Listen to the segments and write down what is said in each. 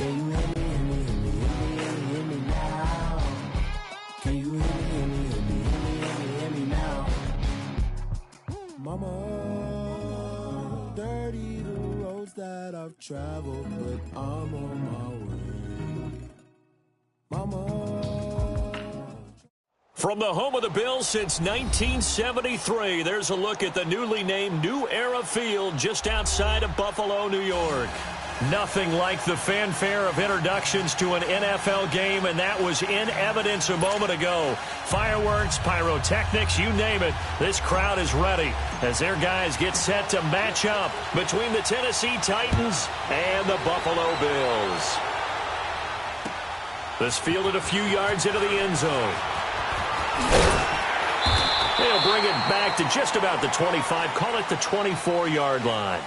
Can you hear me, hear me, hear me, hear me now? Can you hear me, hear me, hear me, hear me now? Mama, dirty the roads that I've traveled, but I'm on my way. Mama. From the home of the Bills since 1973, there's a look at the newly named New Era Field just outside of Buffalo, New York. Nothing like the fanfare of introductions to an NFL game, and that was in evidence a moment ago. Fireworks, pyrotechnics, you name it. This crowd is ready as their guys get set to match up between the Tennessee Titans and the Buffalo Bills. This fielded a few yards into the end zone. They'll bring it back to just about the 25, call it the 24-yard line.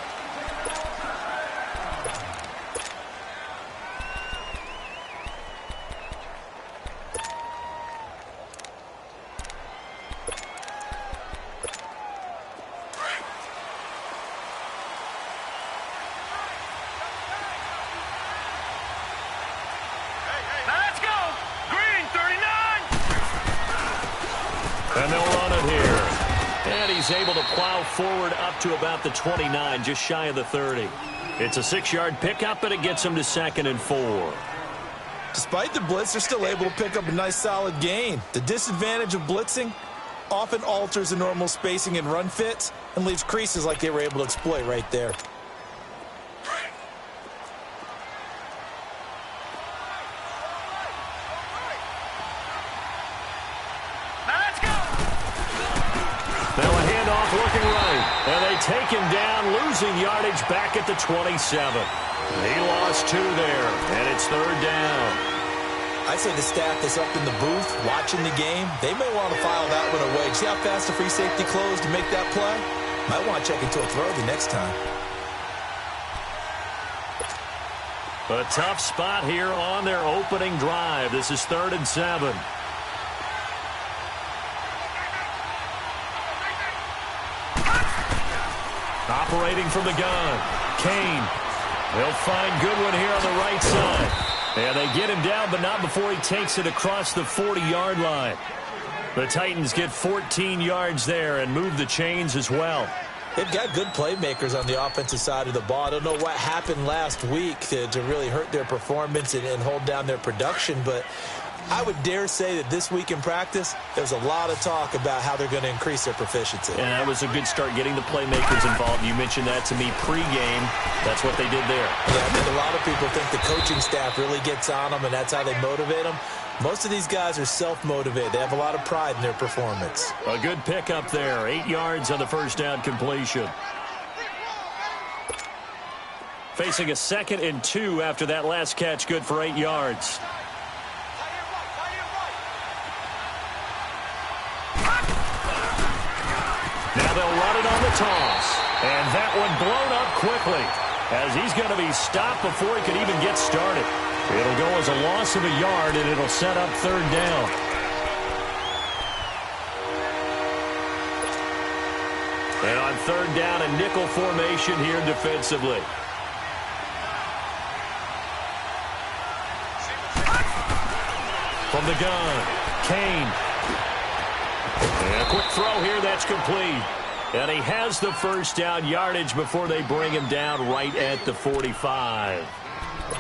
And they'll run it here. And he's able to plow forward up to about the 29, just shy of the 30. It's a 6-yard pickup, and it gets him to 2nd and 4. Despite the blitz, they're still able to pick up a nice solid gain. The disadvantage of blitzing often alters the normal spacing and run fits and leaves creases like they were able to exploit right there. Looking right, and they take him down, losing yardage back at the 27. He lost 2 there, and it's 3rd down. I'd say the staff that's up in the booth watching the game, they may want to file that one away. See how fast the free safety closed to make that play? Might want to check into a throw the next time. A tough spot here on their opening drive. This is 3rd and 7. Operating from the gun, Kane. They'll find Goodwin here on the right side. And they get him down, but not before he takes it across the 40-yard line. The Titans get 14 yards there and move the chains as well. They've got good playmakers on the offensive side of the ball. I don't know what happened last week to really hurt their performance and hold down their production, but I would dare say that this week in practice, there's a lot of talk about how they're going to increase their proficiency. And that was a good start, getting the playmakers involved. You mentioned that to me pregame. That's what they did there. Yeah, I think a lot of people think the coaching staff really gets on them, and that's how they motivate them. Most of these guys are self-motivated. They have a lot of pride in their performance. A good pickup there. 8 yards on the first down completion. Facing a 2nd and 2 after that last catch, good for 8 yards. Now they'll run it on the toss. And that one blown up quickly as he's going to be stopped before he can even get started. It'll go as a loss of a yard, and it'll set up 3rd down. And on 3rd down, a nickel formation here defensively. From the gun, Kane. And a quick throw here, that's complete. And he has the first down yardage before they bring him down right at the 45.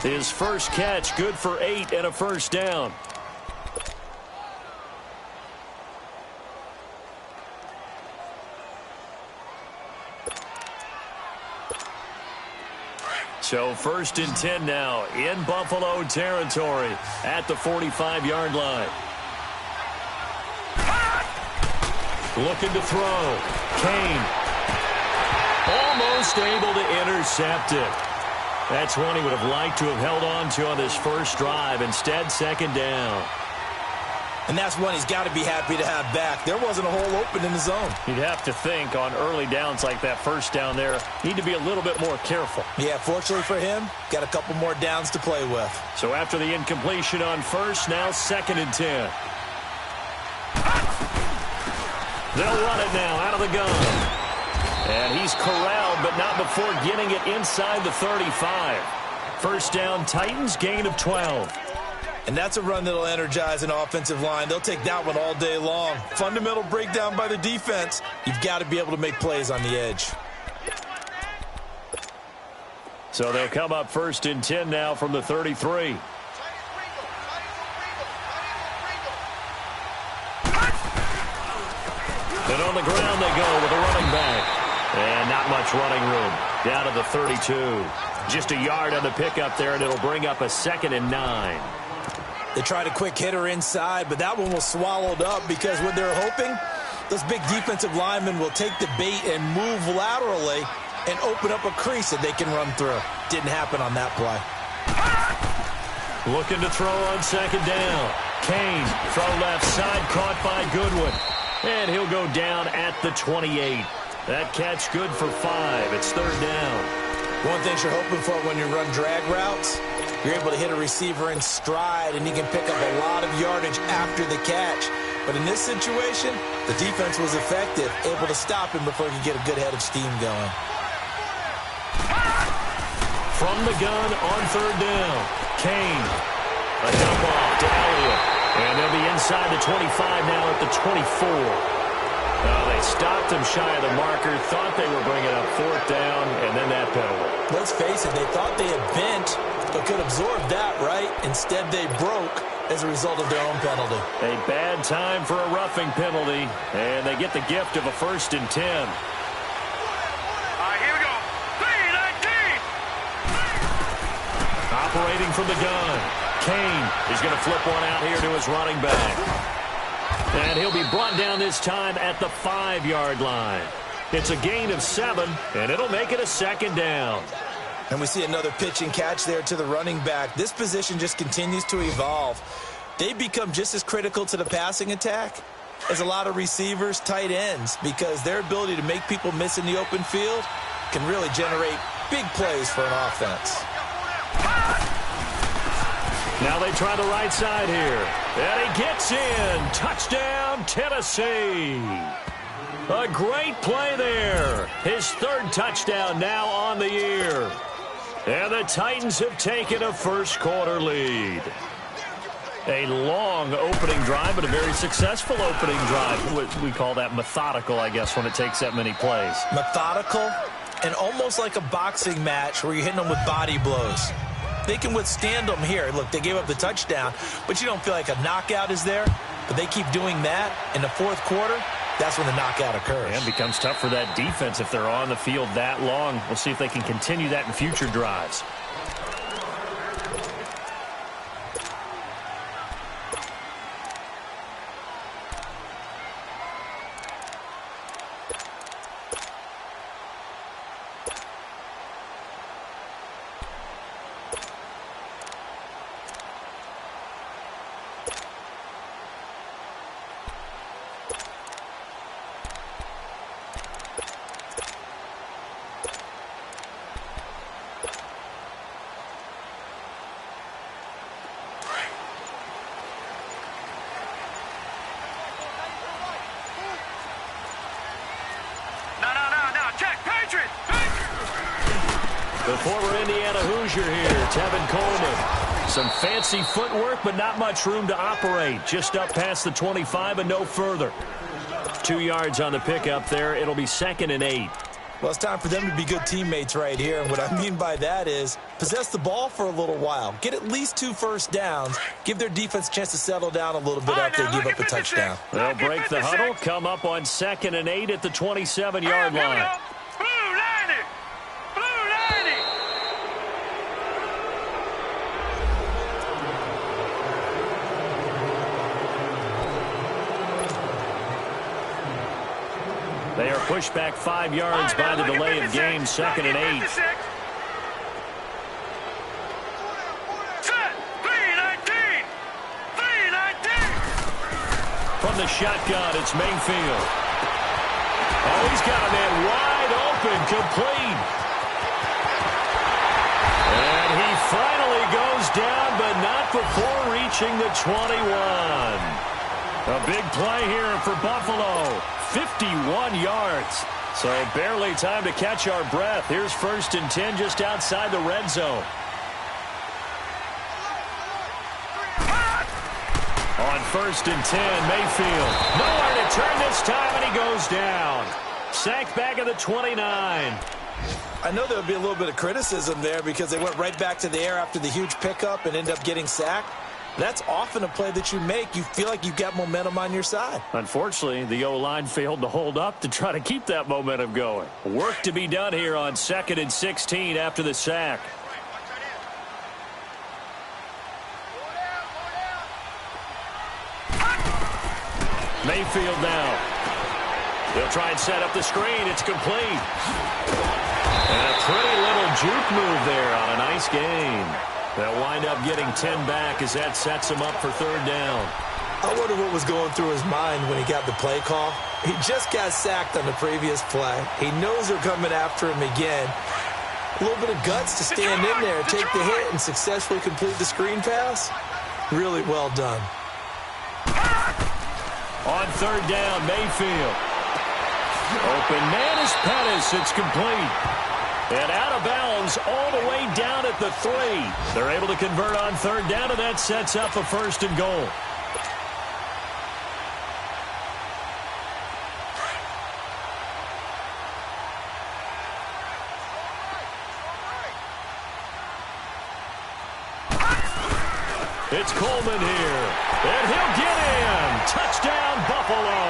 His first catch, good for 8 and a first down. So 1st and 10 now in Buffalo territory at the 45-yard line. Looking to throw. Kane. Almost able to intercept it. That's one he would have liked to have held on to on this first drive. Instead, 2nd down. And that's one he's got to be happy to have back. There wasn't a hole open in the zone. You'd have to think on early downs like that first down there, need to be a little bit more careful. Yeah, fortunately for him, got a couple more downs to play with. So after the incompletion on first, now 2nd and 10. They'll run it now out of the gun. And he's corralled, but not before getting it inside the 35. First down, Titans, gain of 12. And that's a run that'll energize an offensive line. They'll take that one all day long. Fundamental breakdown by the defense. You've got to be able to make plays on the edge. So they'll come up first and 10 now from the 33. And on the ground they go with a running back. And not much running room. Down to the 32. Just a yard on the pickup there, and it'll bring up a 2nd and 9. They tried a quick hitter inside, but that one was swallowed up because what they're hoping, those big defensive linemen will take the bait and move laterally and open up a crease that they can run through. Didn't happen on that play. Looking to throw on 2nd down. Kane, throw left side, caught by Goodwin. And he'll go down at the 28. That catch good for 5. It's 3rd down. One thing you're hoping for when you run drag routes, you're able to hit a receiver in stride, and he can pick up a lot of yardage after the catch. But in this situation, the defense was effective, able to stop him before he could get a good head of steam going. From the gun on 3rd down, Kane. A dump off to Elliott. And they'll be inside the 25 now at the 24. They stopped him shy of the marker, thought they were bringing up 4th down, and then that penalty. Let's face it, they thought they had bent, but could absorb that, right? Instead, they broke as a result of their own penalty. A bad time for a roughing penalty, and they get the gift of a 1st and 10. All right, here we go. 3-19. Operating from the gun. Kane is going to flip one out here to his running back. And he'll be brought down this time at the 5-yard line. It's a gain of 7, and it'll make it a 2nd down. And we see another pitch and catch there to the running back. This position just continues to evolve. They become just as critical to the passing attack as a lot of receivers, tight ends, because their ability to make people miss in the open field can really generate big plays for an offense. Now they try the right side here. And he gets in. Touchdown, Tennessee. A great play there. His 3rd touchdown now on the year. And the Titans have taken a first-quarter lead. A long opening drive, but a very successful opening drive. We call that methodical, I guess, when it takes that many plays. Methodical and almost like a boxing match where you're hitting them with body blows. They can withstand them here. Look, they gave up the touchdown, but you don't feel like a knockout is there. But they keep doing that in the 4th quarter. That's when the knockout occurs. And it becomes tough for that defense if they're on the field that long. We'll see if they can continue that in future drives. The former Indiana Hoosier here, Tevin Coleman. Some fancy footwork, but not much room to operate. Just up past the 25 and no further. 2 yards on the pickup there. It'll be 2nd and 8. Well, it's time for them to be good teammates right here. And what I mean by that is possess the ball for a little while. Get at least 2 first downs. Give their defense a chance to settle down a little bit after they give up a touchdown. They'll break the huddle, come up on 2nd and 8 at the 27-yard line. They are pushed back 5 yards by the delay of game, 2nd and 8. From the shotgun, it's Mayfield. Oh, he's got a man wide open, complete. And he finally goes down, but not before reaching the 21. A big play here for Buffalo. 51 yards. So barely time to catch our breath. Here's 1st and 10 just outside the red zone. On 1st and 10, Mayfield. Nowhere to turn this time, and he goes down. Sacked back at the 29. I know there would be a little bit of criticism there because they went right back to the air after the huge pickup and ended up getting sacked. That's often a play that you make. You feel like you've got momentum on your side. Unfortunately, the O-line failed to hold up to try to keep that momentum going. Work to be done here on 2nd and 16 after the sack. Mayfield now. They'll try and set up the screen. It's complete. And a pretty little juke move there on a nice gain. They'll wind up getting 10 back as that sets them up for 3rd down. I wonder what was going through his mind when he got the play call. He just got sacked on the previous play. He knows they're coming after him again. A little bit of guts to stand in there, take the hit, and successfully complete the screen pass. Really well done. On 3rd down, Mayfield. Open man is Pettis. It's complete. And out of bounds all the way down at the 3. They're able to convert on 3rd down, and that sets up a 1st and goal. It's Coleman here, and he'll get in. Touchdown, Buffalo.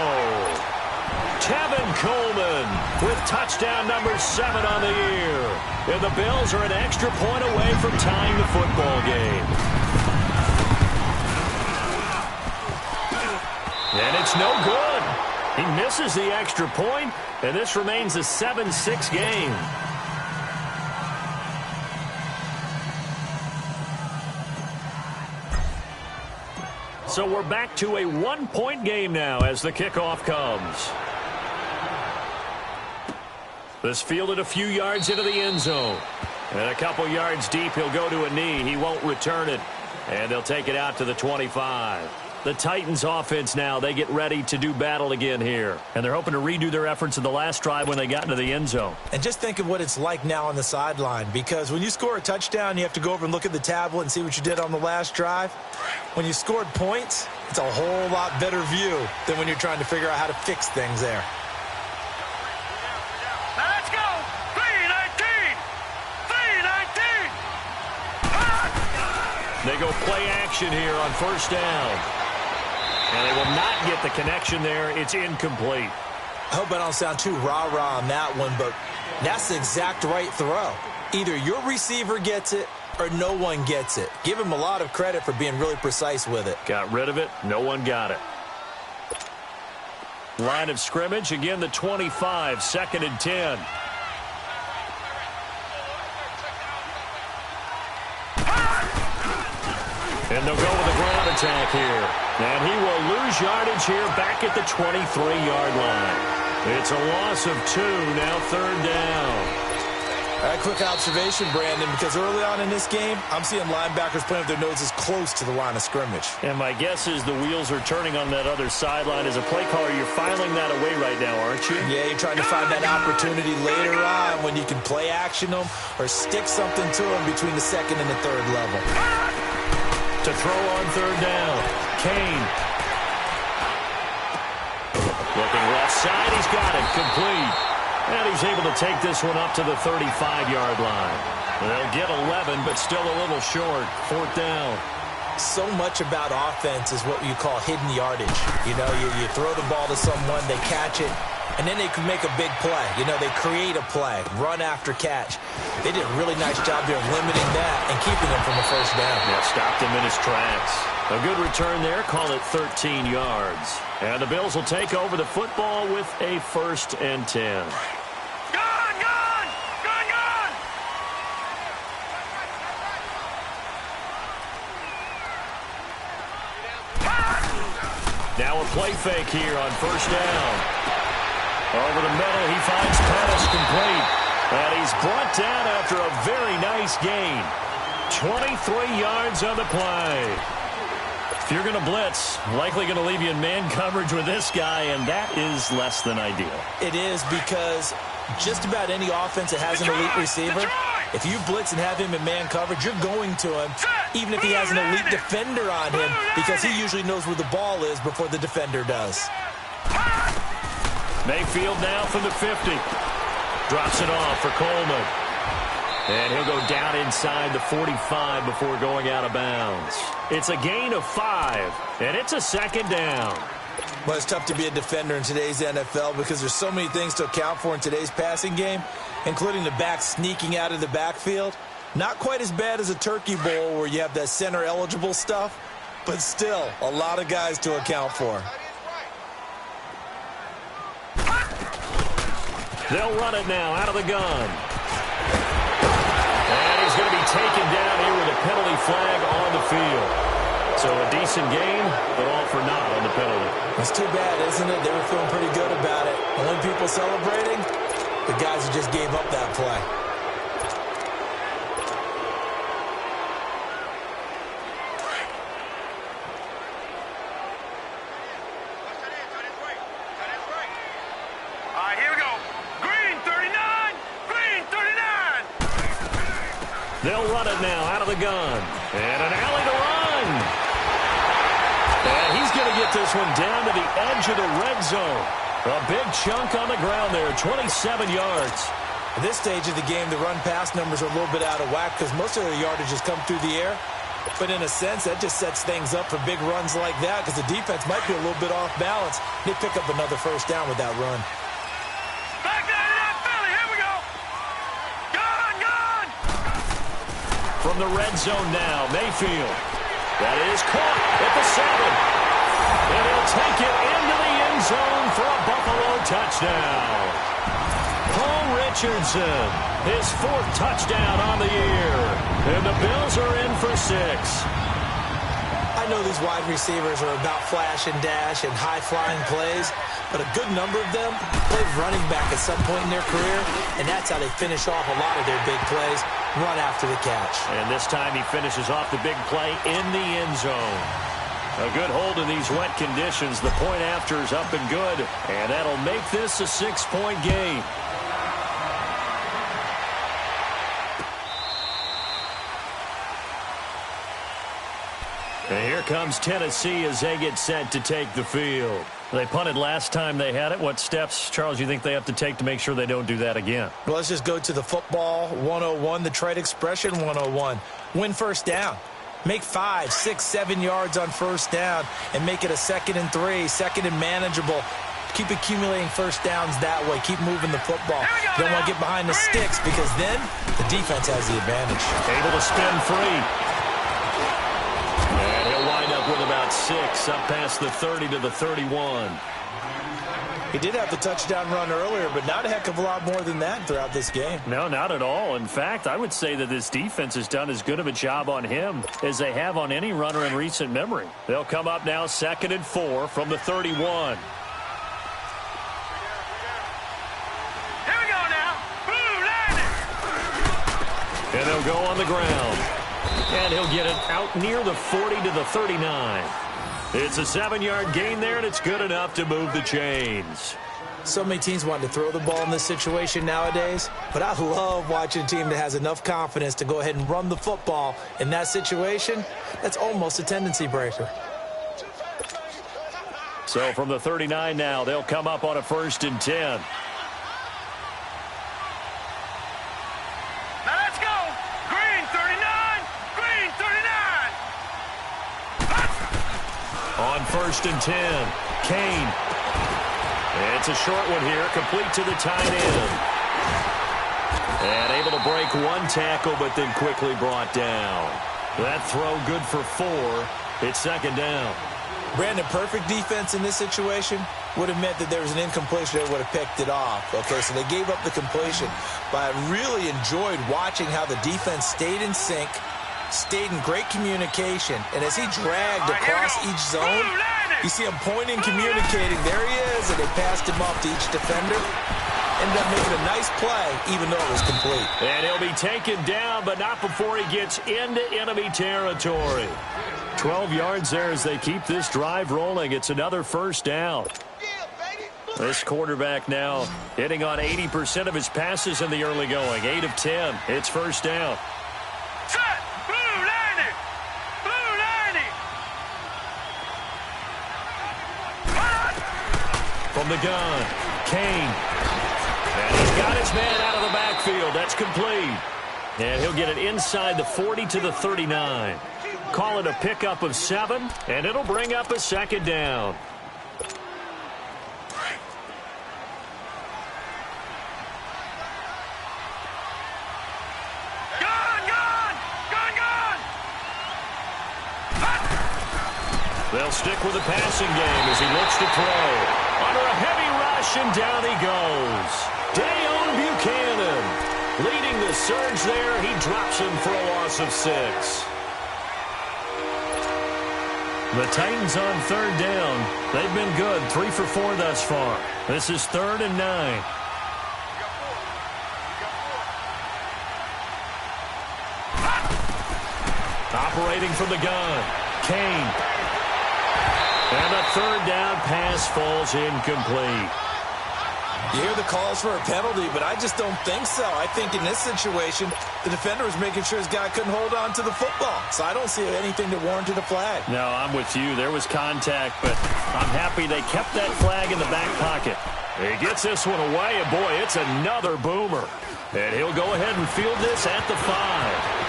Tevin Coleman with touchdown number 7 on the year. And the Bills are an extra point away from tying the football game. And it's no good. He misses the extra point, and this remains a 7-6 game. So we're back to a 1-point game now as the kickoff comes. This fielded a few yards into the end zone. And a couple yards deep, he'll go to a knee. He won't return it. And they'll take it out to the 25. The Titans offense now, they get ready to do battle again here. And they're hoping to redo their efforts in the last drive when they got into the end zone. And just think of what it's like now on the sideline, because when you score a touchdown, you have to go over and look at the tablet and see what you did on the last drive. When you scored points, it's a whole lot better view than when you're trying to figure out how to fix things there. Now let's go. 3-19. 3-19. They go play action here on 1st down. And they will not get the connection there. It's incomplete. I hope I don't sound too rah-rah on that one, but that's the exact right throw. Either your receiver gets it or no one gets it. Give him a lot of credit for being really precise with it. Got rid of it. No one got it. Line of scrimmage, again the 25, 2nd and 10. And they'll go with a ground attack here. And he will lose yardage here back at the 23-yard line. It's a loss of 2, now 3rd down. All right, quick observation, Brandon, because early on in this game, I'm seeing linebackers playing with their noses close to the line of scrimmage. And my guess is the wheels are turning on that other sideline. As a play caller, you're filing that away right now, aren't you? Yeah, you're trying to find that opportunity later on when you can play action them or stick something to them between the 2nd and the 3rd level. To throw on 3rd down, Kane. Looking left side, he's got it, complete. And he's able to take this one up to the 35-yard line. They'll get 11, but still a little short. 4th down. So much about offense is what you call hidden yardage. You know, you throw the ball to someone, they catch it, and then they can make a big play. You know, they create a play, run after catch. They did a really nice job there of limiting that and keeping him from a 1st down. Yeah, stopped him in his tracks. A good return there, call it 13 yards. And the Bills will take over the football with a 1st and 10. Now a play fake here on 1st down. Over the middle, he finds Pettis complete. And he's brought down after a very nice gain. 23 yards on the play. If you're going to blitz, likely going to leave you in man coverage with this guy, and that is less than ideal. It is, because just about any offense that has an elite receiver, if you blitz and have him in man coverage, you're going to him even if he has an elite defender on him, because he usually knows where the ball is before the defender does. Mayfield now from the 50. Drops it off for Coleman. And he'll go down inside the 45 before going out of bounds. It's a gain of 5, and it's a second down. Well, it's tough to be a defender in today's NFL because there's so many things to account for in today's passing game, including the back sneaking out of the backfield. Not quite as bad as a turkey bowl where you have that center-eligible stuff, but still a lot of guys to account for. They'll run it now out of the gun. And he's going to be taken down here with a penalty flag on the field. So a decent gain, but all for naught on the penalty. It's too bad, isn't it? They were feeling pretty good about it. Only people celebrating, the guys who just gave up that play. They'll run it now out of the gun. And an alley to run. And he's going to get this one down to the edge of the red zone. A big chunk on the ground there, 27 yards. At this stage of the game, the run-pass numbers are a little bit out of whack because most of their yardage has come through the air. But in a sense, that just sets things up for big runs like that because the defense might be a little bit off balance. They pick up another first down with that run. From the red zone now, Mayfield. That is caught at the 7. And he'll take it into the end zone for a Buffalo touchdown. Paul Richardson, his 4th touchdown on the year. And the Bills are in for 6. I know these wide receivers are about flash and dash and high-flying plays, but a good number of them played running back at some point in their career, and that's how they finish off a lot of their big plays, run after the catch. And this time he finishes off the big play in the end zone. A good hold in these wet conditions. The point after is up and good, and that'll make this a 6-point game. And here comes Tennessee as they get set to take the field. They punted last time they had it. What steps, Charles, you think they have to take to make sure they don't do that again? Well, let's just go to the football 101, the trade expression 101. Win first down. Make 5, 6, 7 yards on first down and make it a 2nd and 3, 2nd and manageable. Keep accumulating first downs that way. Keep moving the football. You don't want to get behind the sticks because then the defense has the advantage. Able to spin free. And he'll wind up with about 6 up past the 30 to the 31. He did have the touchdown run earlier, but not a heck of a lot more than that throughout this game. No, not at all. In fact, I would say that this defense has done as good of a job on him as they have on any runner in recent memory. They'll come up now 2nd and 4 from the 31. And they'll go on the ground. And he'll get it out near the 40 to the 39. It's a 7-yard gain there, and it's good enough to move the chains. So many teams want to throw the ball in this situation nowadays, but I love watching a team that has enough confidence to go ahead and run the football. In that situation, that's almost a tendency breaker. So from the 39 now, they'll come up on a 1st and 10. On 1st and 10, Kane. It's a short one here, complete to the tight end. And able to break one tackle, but then quickly brought down. That throw good for 4. It's 2nd down. Brandon, perfect defense in this situation would have meant that there was an incompletion that would have picked it off. Okay, so they gave up the completion. But I really enjoyed watching how the defense stayed in sync, stayed in great communication, and as he dragged across each zone, you see him pointing, communicating. There he is, and they passed him off to each defender. Ended up making a nice play, even though it was complete. And he'll be taken down, but not before he gets into enemy territory. 12 yards there as they keep this drive rolling. It's another 1st down. This quarterback now hitting on 80% of his passes in the early going. 8 of 10. It's 1st down. From the gun, Kane. And he's got his man out of the backfield. That's complete. And he'll get it inside the 40 to the 39. Call it a pickup of 7, and it'll bring up a second down. They'll stick with the passing game as he looks to throw. Under a heavy rush, and down he goes. Dayon Buchanan leading the surge there. He drops him for a loss of 6. The Titans on third down. They've been good, 3 for 4 thus far. This is 3rd and 9. Operating from the gun, Kane. And a third down pass falls incomplete. You hear the calls for a penalty, but I just don't think so. I think in this situation, the defender was making sure his guy couldn't hold on to the football. So I don't see anything that warranted a flag. No, I'm with you. There was contact, but I'm happy they kept that flag in the back pocket. He gets this one away, and boy, it's another boomer. And he'll go ahead and field this at the 5.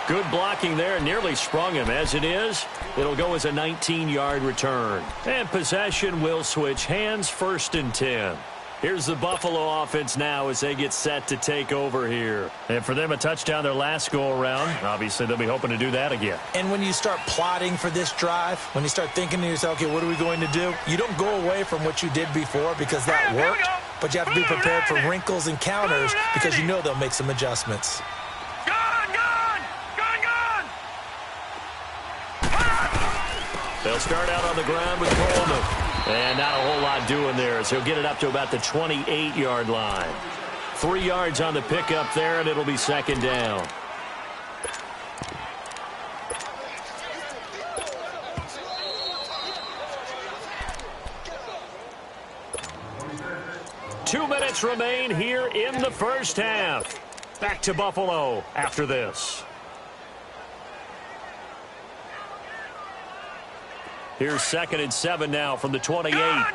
Good blocking there, nearly sprung him. As it is, it'll go as a 19-yard return. And possession will switch hands, 1st and 10. Here's the Buffalo offense now as they get set to take over here. And for them, a touchdown their last go-around. Obviously, they'll be hoping to do that again. And when you start plotting for this drive, when you start thinking to yourself, okay, what are we going to do? You don't go away from what you did before because that worked, but you have to be prepared for wrinkles and counters because you know they'll make some adjustments. They'll start out on the ground with Coleman. And not a whole lot doing there as he'll get it up to about the 28-yard line. 3 yards on the pickup there, and it'll be 2nd down. Two minutes remain here in the first half. Back to Buffalo after this. Here's 2nd and 7 now from the 28. Gun!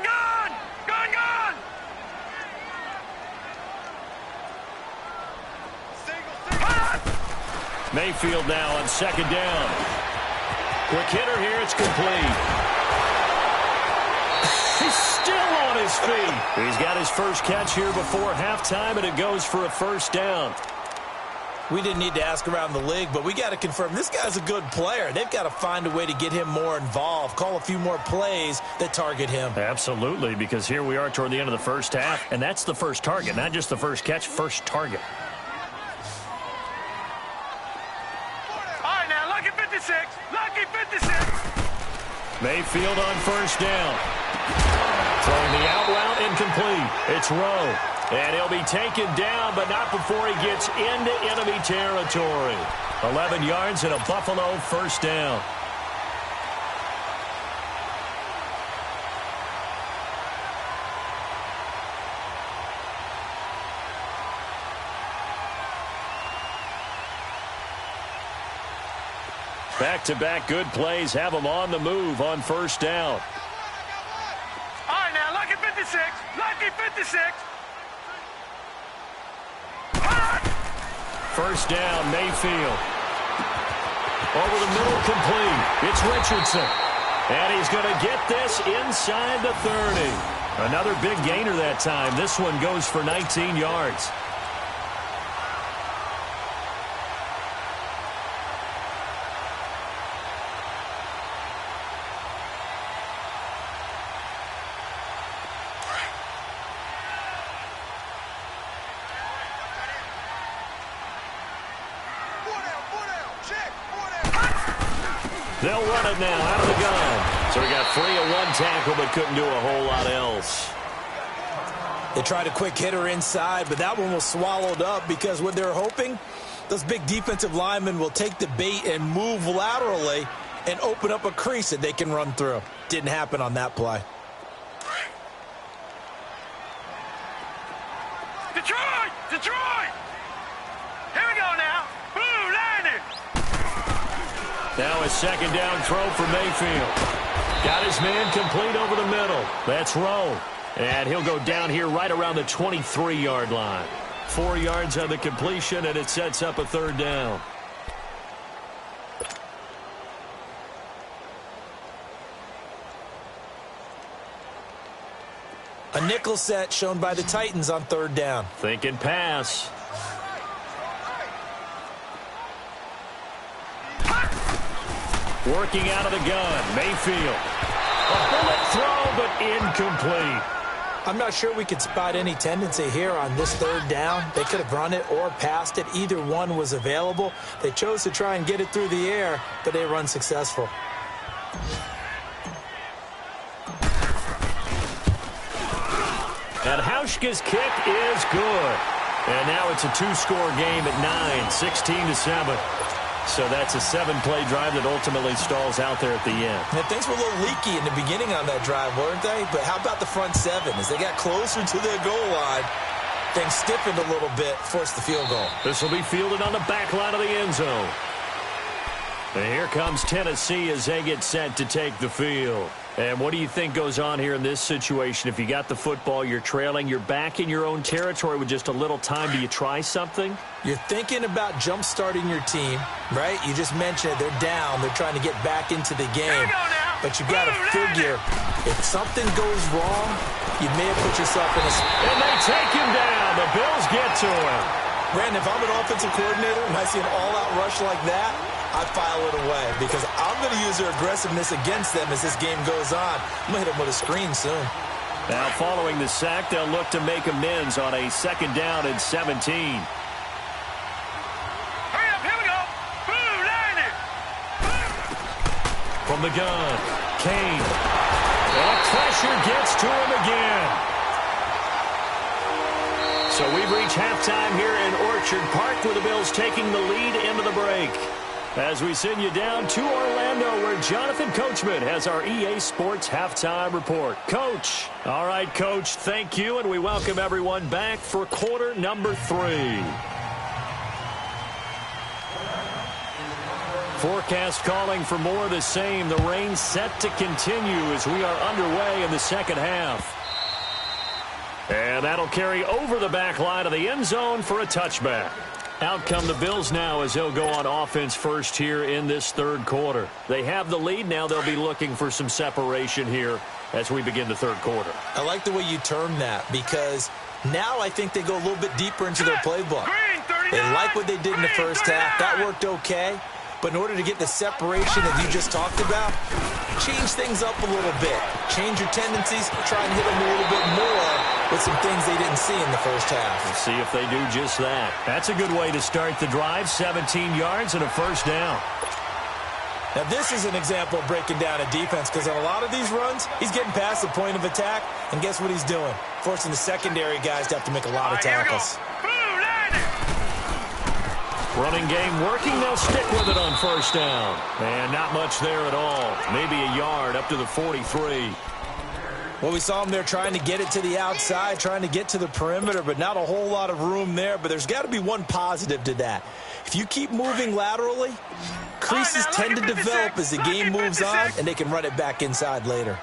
Mayfield now on 2nd down. Quick hitter here, it's complete. He's still on his feet. He's got his first catch here before halftime, and it goes for a 1st down. We didn't need to ask around the league, but we got to confirm this guy's a good player. They've got to find a way to get him more involved, call a few more plays that target him. Absolutely, because here we are toward the end of the first half, and that's the first target, not just the first catch, first target. All right, now, lucky 56. Lucky 56. Mayfield on 1st down. Throwing the out route incomplete. It's Rowe. And he'll be taken down, but not before he gets into enemy territory. 11 yards and a Buffalo 1st down. Back-to-back good plays have them on the move on 1st down. All right, now, lucky 56. Lucky 56. 1st down, Mayfield. Over the middle, complete. It's Richardson. And he's going to get this inside the 30. Another big gainer that time. This one goes for 19 yards. They'll run it now out of the gun. So he got free of one tackle but couldn't do a whole lot else. They tried a quick hitter inside, but that one was swallowed up because what they're hoping, those big defensive linemen will take the bait and move laterally and open up a crease that they can run through. Didn't happen on that play. Detroit! Detroit! Here we go now. Blue Lightning! Now a 2nd down throw for Mayfield. Got his man complete over the middle. That's Rowe. And he'll go down here right around the 23-yard line. 4 yards on the completion, and it sets up a third down. A nickel set shown by the Titans on third down. Thinking pass. Working out of the gun, Mayfield. A bullet throw, but incomplete. I'm not sure we could spot any tendency here on this third down. They could have run it or passed it. Either one was available. They chose to try and get it through the air, but they were unsuccessful. And Hauschka's kick is good. And now it's a two-score game at 9, 16-7. So that's a 7-play drive that ultimately stalls out there at the end. And things were a little leaky in the beginning on that drive, weren't they? But how about the front seven? As they got closer to their goal line, things stiffened a little bit, forced the field goal. This will be fielded on the back line of the end zone. And here comes Tennessee as they get set to take the field. And what do you think goes on here in this situation? If you got the football, you're trailing, you're back in your own territory with just a little time. Do you try something? You're thinking about jump-starting your team, right? You just mentioned it. They're down. They're trying to get back into the game. But you got to figure, if something goes wrong, you may have put yourself in a... And they take him down. The Bills get to him. Brandon, if I'm an offensive coordinator and I see an all-out rush like that, I file it away because I'm going to use their aggressiveness against them as this game goes on. I'm going to hit them with a screen soon. Now, following the sack, they'll look to make amends on a second down and 17. Hurry up, here we go. Boom, line it. From the gun, Kane. And pressure gets to him again. So we've reached halftime here in Orchard Park with the Bills taking the lead into the break. As we send you down to Orlando where Jonathan Coachman has our EA Sports Halftime Report. Coach. All right, Coach, thank you, and we welcome everyone back for quarter number 3. Forecast calling for more of the same. The rain set to continue as we are underway in the second half. And that'll carry over the back line of the end zone for a touchback. Out come the Bills now as they'll go on offense first here in this third quarter. They have the lead. Now they'll be looking for some separation here as we begin the third quarter. I like the way you term that because now I think they go a little bit deeper into their playbook. They like what they did in the first half. That worked okay. But in order to get the separation that you just talked about, change things up a little bit. Change your tendencies. Try and hit them a little bit more with some things they didn't see in the first half. We'll see if they do just that. That's a good way to start the drive. 17 yards and a first down. Now, this is an example of breaking down a defense because on a lot of these runs, he's getting past the point of attack, and guess what he's doing? Forcing the secondary guys to have to make a lot of tackles. Running game working. They'll stick with it on first down. And not much there at all. Maybe a yard up to the 43. Well, we saw him there trying to get it to the outside, trying to get to the perimeter, but not a whole lot of room there. But there's got to be one positive to that. If you keep moving laterally, creases tend to develop as the game moves on, and they can run it back inside later.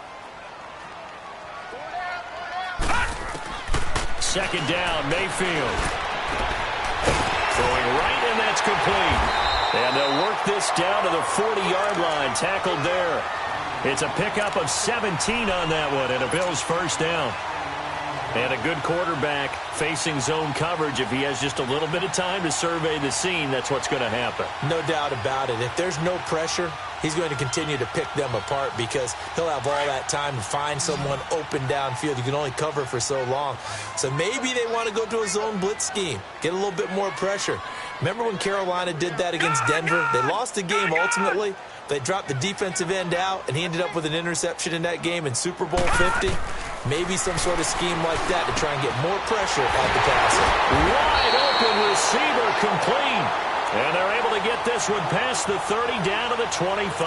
Second down, Mayfield. Throwing right, and that's complete. And they'll work this down to the 40-yard line. Tackled there. It's a pickup of 17 on that one, and a Bills first down. And a good quarterback facing zone coverage. If he has just a little bit of time to survey the scene, that's what's going to happen. No doubt about it. If there's no pressure, he's going to continue to pick them apart because he'll have all that time to find someone open downfield. You can only cover for so long. So maybe they want to go to a zone blitz scheme, get a little bit more pressure. Remember when Carolina did that against Denver? They lost the game ultimately. They dropped the defensive end out, and he ended up with an interception in that game in Super Bowl 50. Maybe some sort of scheme like that to try and get more pressure at the passer. Wide open receiver complete. And they're able to get this one past the 30 down to the 25.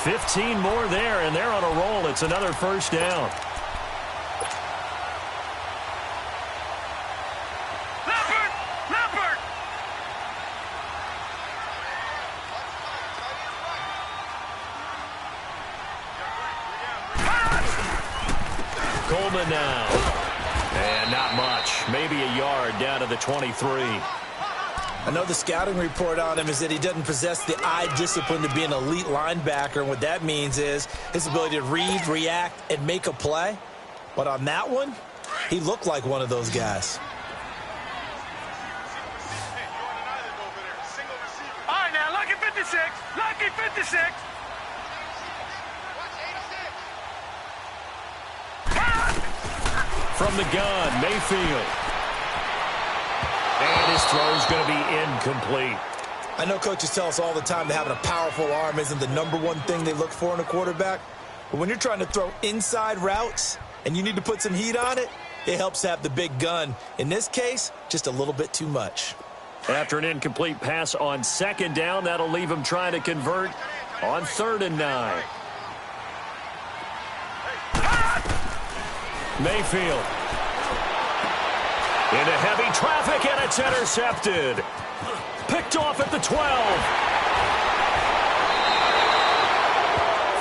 15 more there, and they're on a roll. It's another first down. Coleman now. And not much. Maybe a yard down to the 23. I know the scouting report on him is that he doesn't possess the eye discipline to be an elite linebacker. And what that means is his ability to read, react, and make a play. But on that one, he looked like one of those guys. All right, now, lucky 56. Lucky 56. From the gun, Mayfield. And his throw's going to be incomplete. I know coaches tell us all the time that having a powerful arm isn't the number one thing they look for in a quarterback. But when you're trying to throw inside routes and you need to put some heat on it, it helps to have the big gun. In this case, just a little bit too much. After an incomplete pass on second down, that'll leave him trying to convert on 3rd and 9. Mayfield. Into heavy traffic, and it's intercepted. Picked off at the 12.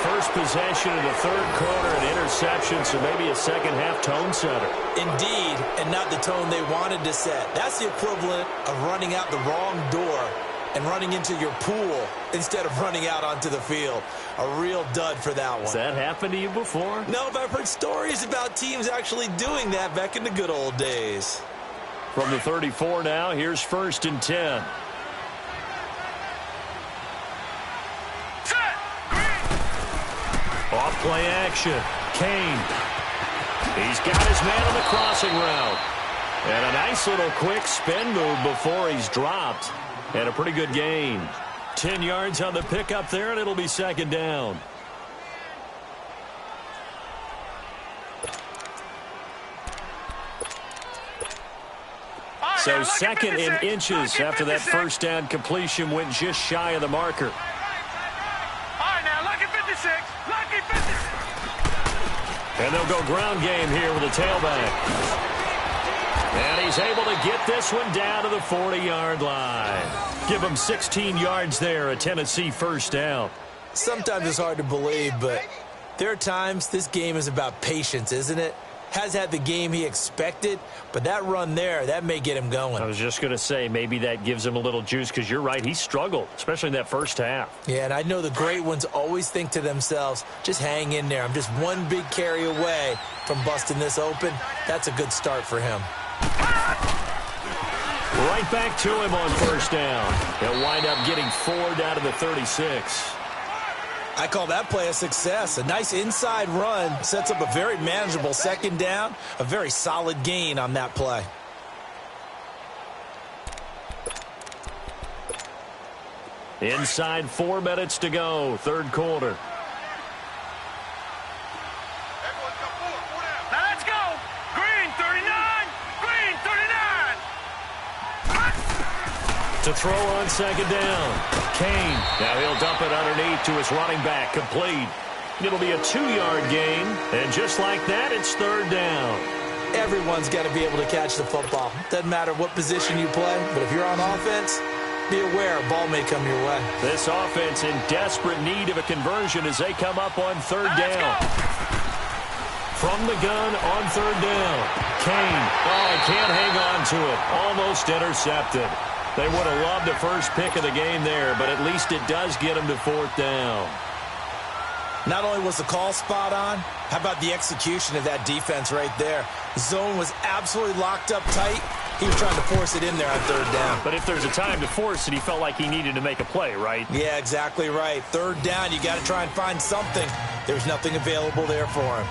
First possession in the 3rd quarter, an interception, so maybe a second-half tone setter. Indeed, and not the tone they wanted to set. That's the equivalent of running out the wrong door and running into your pool instead of running out onto the field. A real dud for that one. Has that happened to you before? No, but I've heard stories about teams actually doing that back in the good old days. From the 34 now, here's 1st and 10. Off play action. Kane. He's got his man on the crossing route. And a nice little quick spin move before he's dropped. And a pretty good gain. 10 yards on the pickup there, and it'll be 2nd down. So 2nd and inches after that 1st down completion went just shy of the marker. All right, now, lucky 56. Lucky 56. And they'll go ground game here with a tailback. And he's able to get this one down to the 40-yard line. Give him 16 yards there, a Tennessee 1st down. Sometimes it's hard to believe, but there are times this game is about patience, isn't it? Has had the game he expected, but that run there, that may get him going. I was just going to say, maybe that gives him a little juice, because you're right, he struggled, especially in that 1st half. Yeah, and I know the great ones always think to themselves, just hang in there. I'm just one big carry away from busting this open. That's a good start for him. Right back to him on 1st down. He'll wind up getting 4 down to the 36. I call that play a success. A nice inside run sets up a very manageable 2nd down. A very solid gain on that play. Inside 4 minutes to go, 3rd quarter. Now let's go. Green 39. Green 39. To throw on 2nd down. Kane. Now he'll dump it underneath to his running back. Complete. It'll be a 2-yard gain. And just like that, it's 3rd down. Everyone's got to be able to catch the football. Doesn't matter what position you play, but if you're on offense, be aware a ball may come your way. This offense in desperate need of a conversion as they come up on 3rd down. From the gun on 3rd down. Kane. Oh, he can't hang on to it. Almost intercepted. They would have loved the first pick of the game there, but at least it does get them to 4th down. Not only was the call spot on, how about the execution of that defense right there? The zone was absolutely locked up tight. He was trying to force it in there on 3rd down. But if there's a time to force it, he felt like he needed to make a play, right? Yeah, exactly right. 3rd down, you got to try and find something. There's nothing available there for him.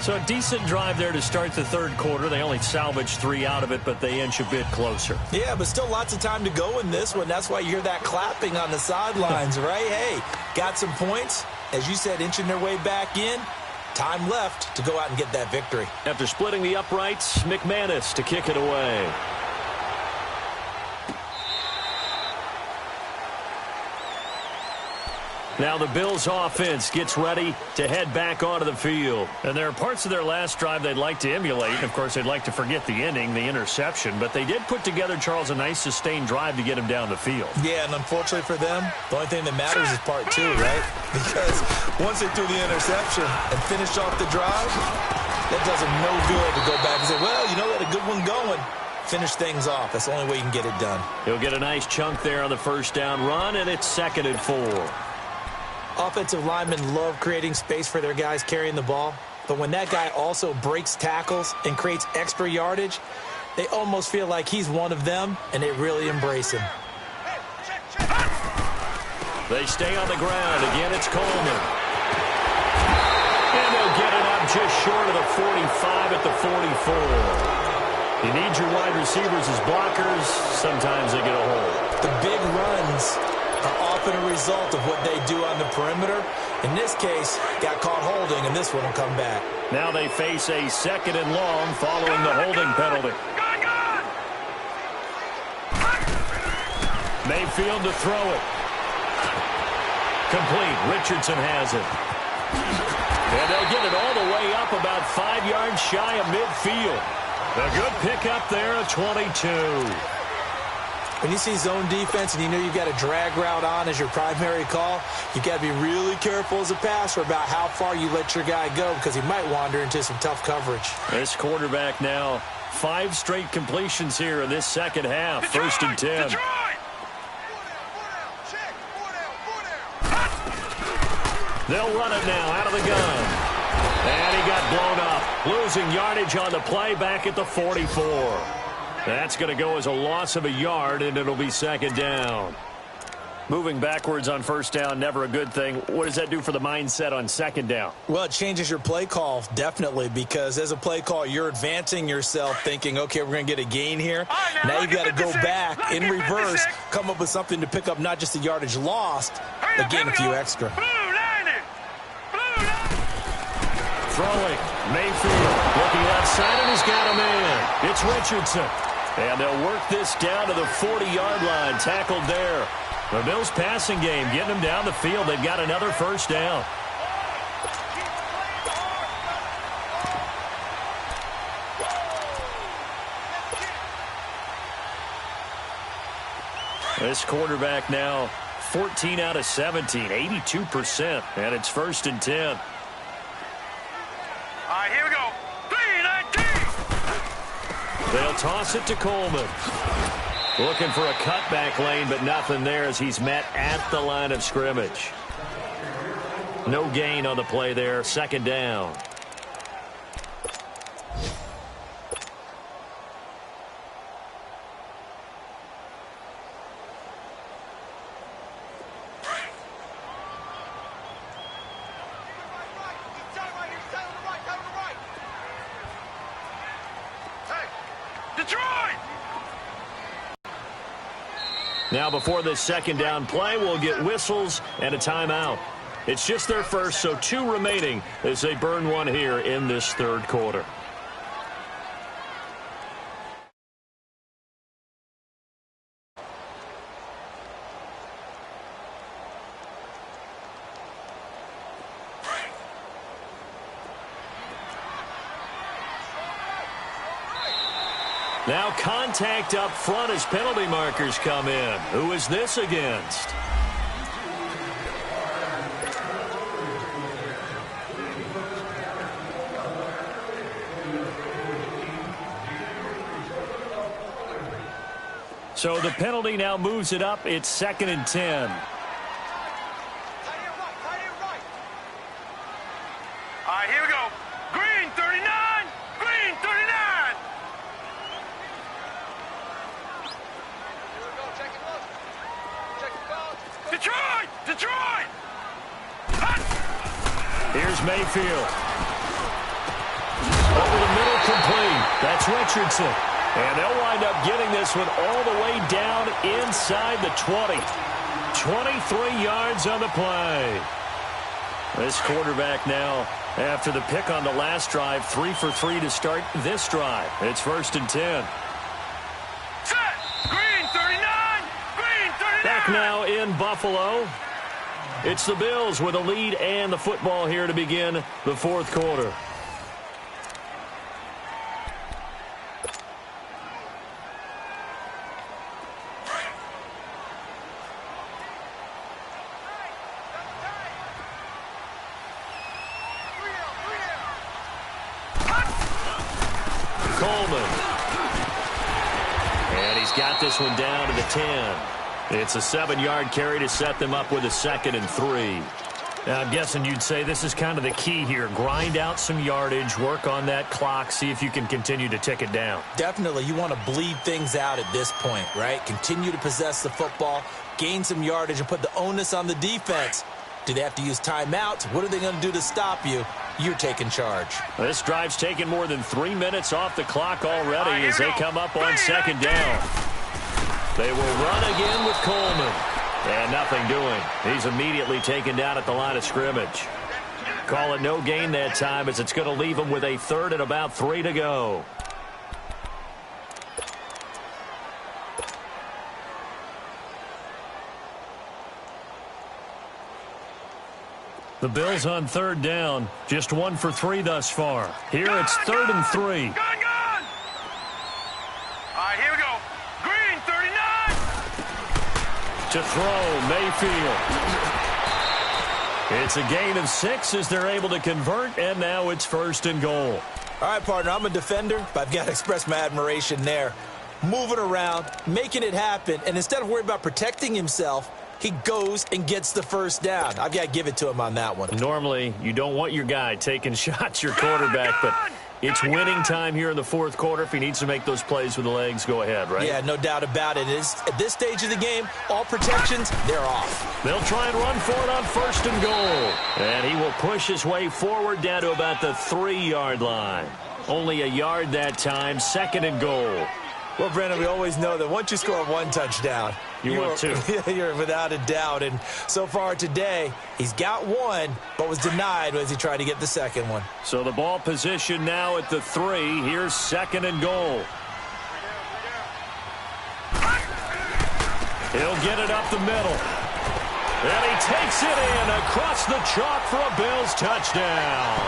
So a decent drive there to start the 3rd quarter. They only salvaged 3 out of it, but they inch a bit closer. Yeah, but still lots of time to go in this one. That's why you hear that clapping on the sidelines, right? Hey, got some points. As you said, inching their way back in. Time left to go out and get that victory. After splitting the uprights, McManus to kick it away. Now the Bills offense gets ready to head back onto the field. And there are parts of their last drive they'd like to emulate. And of course, they'd like to forget the ending, the interception. But they did put together, Charles, a nice sustained drive to get him down the field. Yeah, and unfortunately for them, the only thing that matters is part 2, right? Because once they threw the interception and finished off the drive, That does him no good to go back and say, well, you know, we had a good one going. Finish things off. That's the only way you can get it done. He'll get a nice chunk there on the first down run, and it's 2nd and 4. Offensive linemen love creating space for their guys carrying the ball, but when that guy also breaks tackles and creates extra yardage, they almost feel like he's one of them, and they really embrace him. They stay on the ground. Again, it's Coleman. And they'll get it up just short of the 45 at the 44. You need your wide receivers as blockers. Sometimes they get a hold. The big runs are often a result of what they do on the perimeter. In this case, got caught holding, and this one will come back. Now they face a 2nd and long following the holding penalty. Mayfield to throw it. Complete. Richardson has it. And they'll get it all the way up about 5 yards shy of midfield. A good pickup there at 22. When you see zone defense and you know you've got a drag route on as your primary call, you've got to be really careful as a passer about how far you let your guy go because he might wander into some tough coverage. This quarterback now 5 straight completions here in this second half. 1st and 10. They'll run it now out of the gun. And he got blown up. Losing yardage on the play back at the 44. That's going to go as a loss of a yard, and it'll be 2nd down. Moving backwards on 1st down, never a good thing. What does that do for the mindset on 2nd down? Well, it changes your play call, definitely, because as a play call, you're advancing yourself thinking, okay, we're going to get a gain here. Now you've got to go back in reverse, come up with something to pick up not just the yardage lost, but gain a few extra. Throwing. Mayfield looking outside, and he's got him in. It's Richardson. And they'll work this down to the 40-yard line. Tackled there. The Bills passing game getting them down the field. They've got another 1st down. This quarterback now 14 out of 17, 82%. And it's 1st and 10. All right, here we go. 3-19. They'll toss it to Coleman. Looking for a cutback lane, but nothing there as he's met at the line of scrimmage. No gain on the play there. 2nd down. Now before this 2nd down play, we'll get whistles and a timeout. It's just their first, so 2 remaining as they burn one here in this 3rd quarter. Now contact up front as penalty markers come in. Who is this against? So the penalty now moves it up. It's 2nd and 10. All right, here we go. Green 39. Green 39. Detroit! Detroit! Here's Mayfield. Over the middle, complete. That's Richardson. And they'll wind up getting this one all the way down inside the 20. 23 yards on the play. This quarterback now, after the pick on the last drive, 3 for 3 to start this drive. It's 1st and 10. Set! Green 39! Green 39! Back now in Buffalo. It's the Bills with a lead and the football here to begin the 4th quarter. Coleman. And he's got this one down to the 10. It's a 7-yard carry to set them up with a 2nd and 3. Now, I'm guessing you'd say this is kind of the key here. Grind out some yardage, work on that clock, see if you can continue to tick it down. Definitely. You want to bleed things out at this point, right? Continue to possess the football, gain some yardage, and put the onus on the defense. Do they have to use timeouts? What are they going to do to stop you? You're taking charge. This drive's taken more than 3 minutes off the clock already as they come up on 2nd down. They will run again with Coleman. And nothing doing. He's immediately taken down at the line of scrimmage. Call it no gain that time as it's going to leave him with a 3rd and about 3 to go. The Bills on 3rd down. Just 1 for 3 thus far. Here it's 3rd and 3. Gun! All right, here we go. Green, 39. To throw, Mayfield. It's a gain of 6 as they're able to convert, and now it's 1st and goal. All right, partner, I'm a defender, but I've got to express my admiration there. Moving around, making it happen, and instead of worrying about protecting himself, he goes and gets the 1st down. I've got to give it to him on that one. Normally, you don't want your guy taking shots, your quarterback, but it's winning time here in the 4th quarter. If he needs to make those plays with the legs, go ahead, right? Yeah, no doubt about it. At this stage of the game, all protections, they're off. They'll try and run for it on 1st and goal. And he will push his way forward down to about the 3-yard line. Only a yard that time, 2nd and goal. Well, Brandon, we always know that once you score 1 touchdown, want 2. You're without a doubt. And so far today, he's got 1, but was denied as he tried to get the 2nd one. So the ball position now at the 3. Here's 2nd and goal. He'll get it up the middle. And he takes it in across the chalk for a Bills touchdown.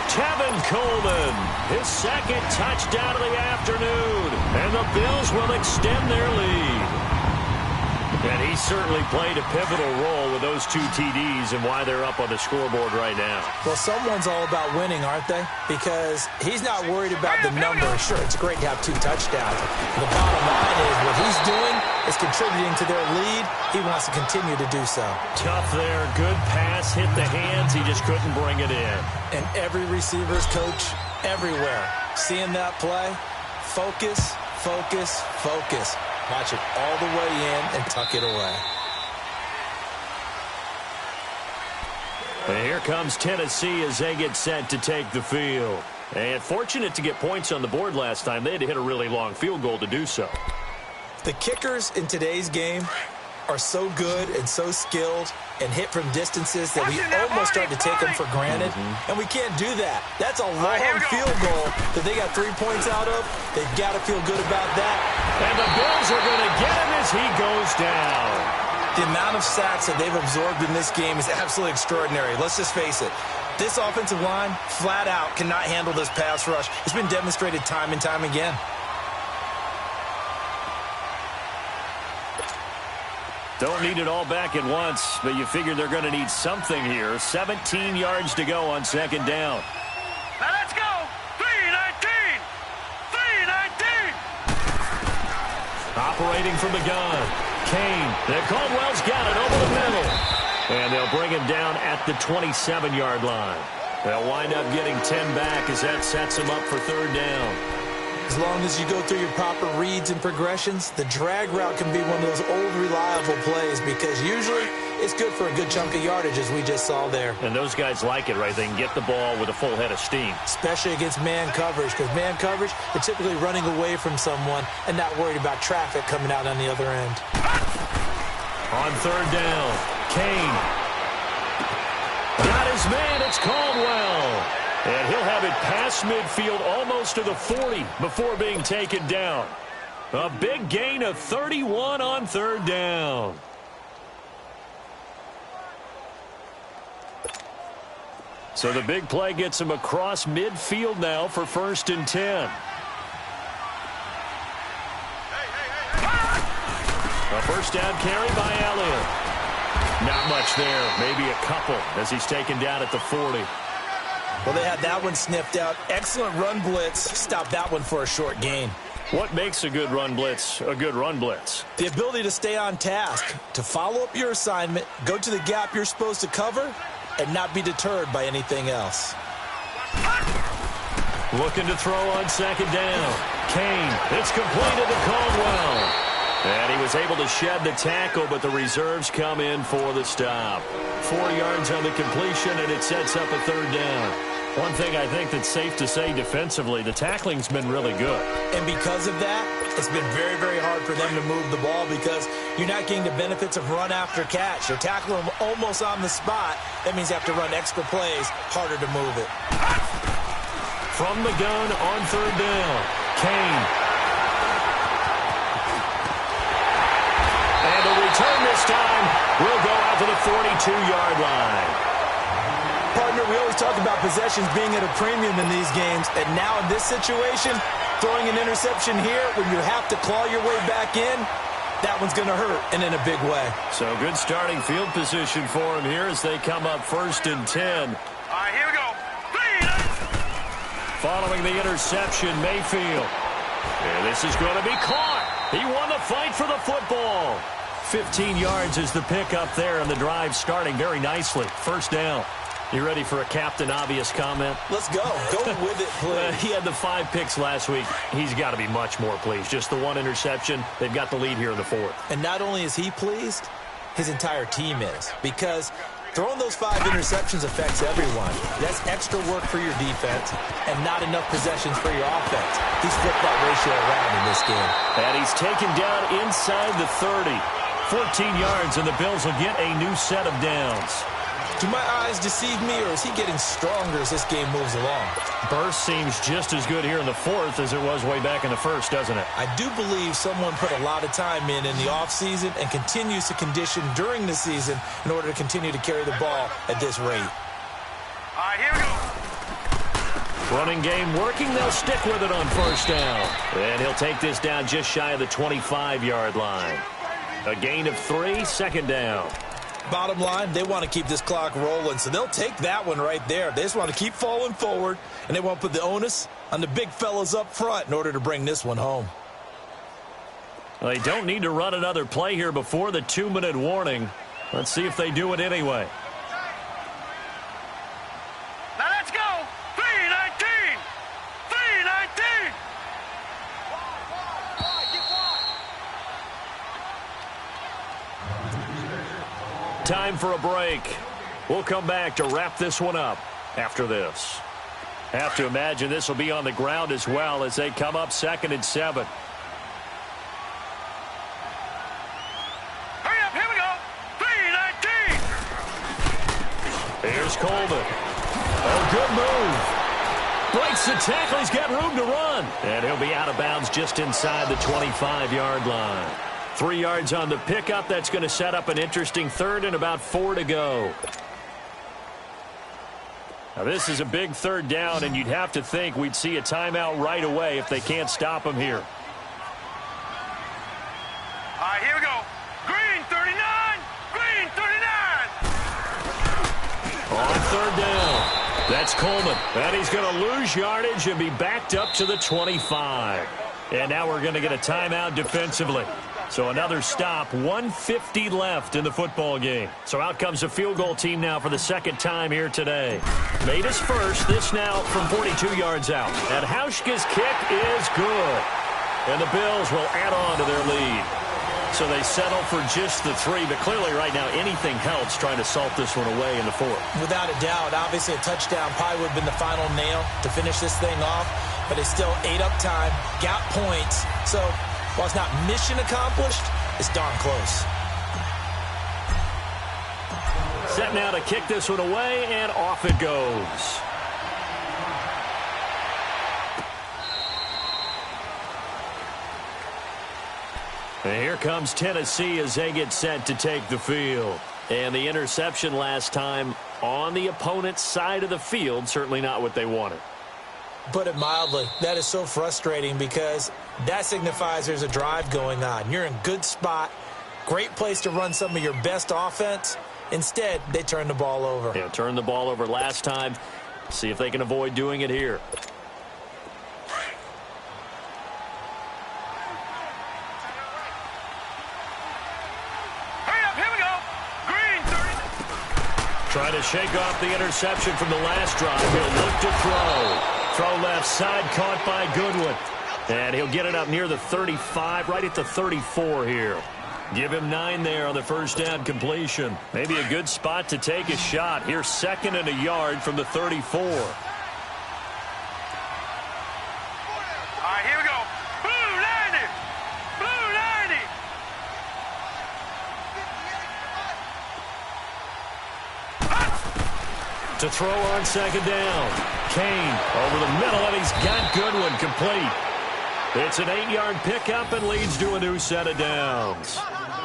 Tevin Coleman, his 2nd touchdown of the afternoon. And the Bills will extend their lead. And he certainly played a pivotal role with those 2 TDs and why they're up on the scoreboard right now. Well, someone's all about winning, aren't they? Because he's not worried about the numbers. Sure, it's great to have 2 touchdowns. The bottom line is what he's doing is contributing to their lead. He wants to continue to do so. Tough there. Good pass. Hit the hands. He just couldn't bring it in. And every receiver's coach everywhere. Seeing that play, focus, focus, focus. Watch it all the way in and tuck it away. And here comes Tennessee as they get set to take the field. And fortunate to get points on the board last time. They had to hit a really long field goal to do so. The kickers in today's game are so good and so skilled and hit from distances that we almost start to take them for granted. And we can't do that. That's a long field goal that they got 3 points out of. They've got to feel good about that. And the Bills are going to get him as he goes down. The amount of sacks that they've absorbed in this game is absolutely extraordinary. Let's just face it. This offensive line, flat out, cannot handle this pass rush. It's been demonstrated time and time again. Don't need it all back at once, but you figure they're going to need something here. 17 yards to go on 2nd down. Now let's go. 3-19. 3-19. Operating from the gun. Kane. Caldwell's got it over the middle. And they'll bring him down at the 27-yard line. They'll wind up getting 10 back as that sets them up for 3rd down. As long as you go through your proper reads and progressions, the drag route can be one of those old reliable plays because usually it's good for a good chunk of yardage, as we just saw there. And those guys like it, right? They can get the ball with a full head of steam. Especially against man coverage, because man coverage, they're typically running away from someone and not worried about traffic coming out on the other end. On 3rd down, Kane. Got his man, it's Caldwell. And he'll have it past midfield almost to the 40 before being taken down. A big gain of 31 on 3rd down. So the big play gets him across midfield now for 1st and 10. A 1st down carry by Elliott. Not much there, maybe a couple as he's taken down at the 40. Well, they had that one sniffed out. Excellent run blitz. Stopped that one for a short gain. What makes a good run blitz a good run blitz? The ability to stay on task, to follow up your assignment, go to the gap you're supposed to cover, and not be deterred by anything else. Looking to throw on second down. Kane, it's completed to Caldwell. And he was able to shed the tackle, but the reserves come in for the stop. 4 yards on the completion, and it sets up a third down. One thing I think that's safe to say defensively, the tackling's been really good. And because of that, it's been very, very hard for them to move the ball because you're not getting the benefits of run after catch. You're tackling them almost on the spot. That means you have to run extra plays, harder to move it. From the gun on third down, Kane. And the return this time will go out to the 42-yard line. Partner, we always talk about possessions being at a premium in these games, and now in this situation, throwing an interception here when you have to claw your way back in, that one's going to hurt, and in a big way. So good starting field position for him here as they come up 1st and 10. All right, here we go. Following the interception, Mayfield. And this is going to be caught. He won the fight for the football. 15 yards is the pickup there, and the drive starting very nicely. First down. You ready for a Captain Obvious comment? Let's go. Go with it, please. He had the 5 picks last week. He's got to be much more pleased. Just the 1 interception. They've got the lead here in the 4th. And not only is he pleased, his entire team is. Because throwing those 5 interceptions affects everyone. That's extra work for your defense and not enough possessions for your offense. He's flipped that ratio around in this game. And he's taken down inside the 30. 14 yards, and the Bills will get a new set of downs. Do my eyes deceive me, or is he getting stronger as this game moves along? Burst seems just as good here in the 4th as it was way back in the 1st, doesn't it? I do believe someone put a lot of time in the offseason and continues to condition during the season in order to continue to carry the ball at this rate. All right, here we go. Running game working. They'll stick with it on first down. And he'll take this down just shy of the 25-yard line. A gain of 3, second down. Bottom line, they want to keep this clock rolling, so they'll take that one right there. They just want to keep falling forward, and they want to put the onus on the big fellas up front in order to bring this one home. Well, they don't need to run another play here before the 2-minute warning. Let's see if they do it anyway. Now let's go. 3-19. 3-19. Time for a break. We'll come back to wrap this one up after this. Have to imagine this will be on the ground as well as they come up 2nd and 7. Hurry up, here we go. 3-19. Here's Coleman. Oh, good move. Breaks the tackle. He's got room to run. And he'll be out of bounds just inside the 25-yard line. 3 yards on the pickup. That's going to set up an interesting 3rd and about 4 to go. Now, this is a big 3rd down, and you'd have to think we'd see a timeout right away if they can't stop him here. All right, here we go. Green 39. Green 39. On 3rd down. That's Coleman. And he's going to lose yardage and be backed up to the 25. And now we're going to get a timeout defensively. So another stop, 1:50 left in the football game. So out comes a field goal team now for the 2nd time here today. Made his first, this now from 42 yards out. And Hauschka's kick is good. And the Bills will add on to their lead. So they settle for just the 3, but clearly right now anything helps trying to salt this one away in the 4th. Without a doubt, obviously a touchdown probably would have been the final nail to finish this thing off, but they still ate up time, got points. So while it's not mission accomplished, it's darn close. Set now to kick this one away, and off it goes. And here comes Tennessee as they get set to take the field. And the interception last time on the opponent's side of the field, certainly not what they wanted. Put it mildly, that is so frustrating because that signifies there's a drive going on. You're in good spot, great place to run some of your best offense. Instead, they turn the ball over. Yeah, turned the ball over last time. See if they can avoid doing it here. Trying to shake off the interception from the last drive. He'll look to throw. Throw left side, caught by Goodwin. And he'll get it up near the 35, right at the 34 here. Give him 9 there on the first down completion. Maybe a good spot to take a shot. Here's 2nd and a yard from the 34. All right, here we go. Blue 90. Blue 90. To throw on 2nd down. Kane over the middle, and he's got Goodwin complete. It's an 8-yard pickup and leads to a new set of downs.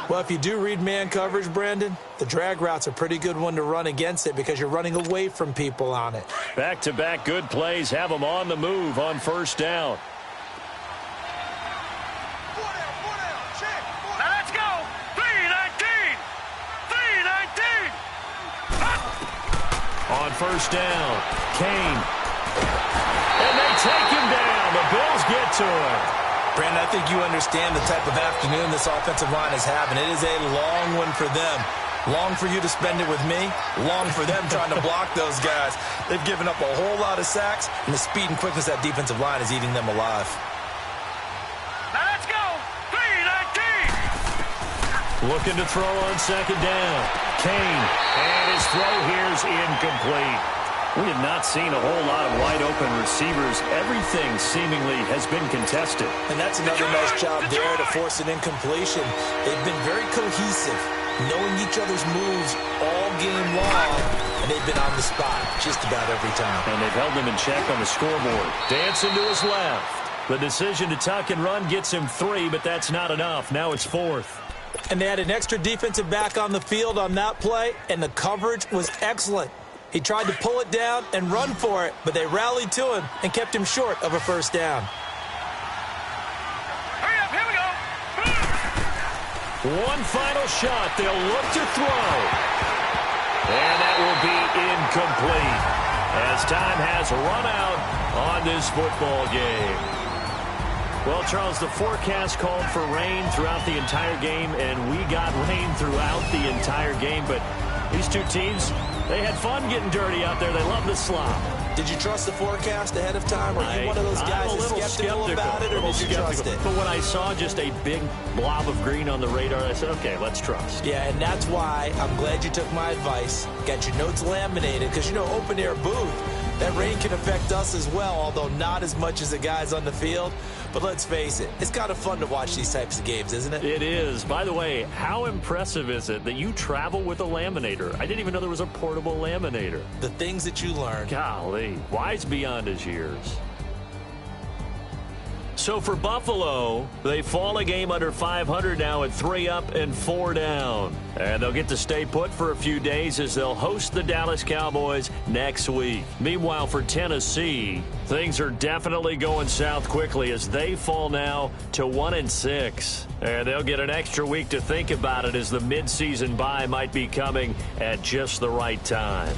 Well, if you do read man coverage, Brandon, the drag route's a pretty good one to run against it because you're running away from people on it. Back-to-back good plays have them on the move on first down. Now let's go. 319. 319. On first down, Kane. And they take him down. The Bills get to him. Brandon, I think you understand the type of afternoon this offensive line is having. It is a long one for them. Long for you to spend it with me. Long for them trying to block those guys. They've given up a whole lot of sacks, and the speed and quickness of that defensive line is eating them alive. Now let's go. 319. Looking to throw on 2nd down. Kane. And his throw here's incomplete. We have not seen a whole lot of wide-open receivers. Everything seemingly has been contested. And that's another nice job there to force an incompletion. They've been very cohesive, knowing each other's moves all game long, and they've been on the spot just about every time. And they've held him in check on the scoreboard. Dancing to his left. The decision to tuck and run gets him 3, but that's not enough. Now it's 4th. And they had an extra defensive back on the field on that play, and the coverage was excellent. He tried to pull it down and run for it, but they rallied to him and kept him short of a first down. Hurry up, here we go. One final shot. They'll look to throw. And that will be incomplete as time has run out on this football game. Well, Charles, the forecast called for rain throughout the entire game, and we got rain throughout the entire game, but these two teams, they had fun getting dirty out there. They love the slop. Did you trust the forecast ahead of time? Or are you one of those guys that's skeptical about it, or did you trust it? But when I saw just a big blob of green on the radar, I said, okay, let's trust. Yeah, and that's why I'm glad you took my advice. Got your notes laminated, because, you know, open-air booth, that rain can affect us as well, although not as much as the guys on the field. But let's face it, it's kind of fun to watch these types of games, isn't it? It is. By the way, how impressive is it that you travel with a laminator? I didn't even know there was a portable laminator. The things that you learn. Golly, wise beyond his years. So for Buffalo, they fall a game under 500 now at 3 up and 4 down. And they'll get to stay put for a few days as they'll host the Dallas Cowboys next week. Meanwhile, for Tennessee, things are definitely going south quickly as they fall now to 1-6. And they'll get an extra week to think about it as the midseason bye might be coming at just the right time.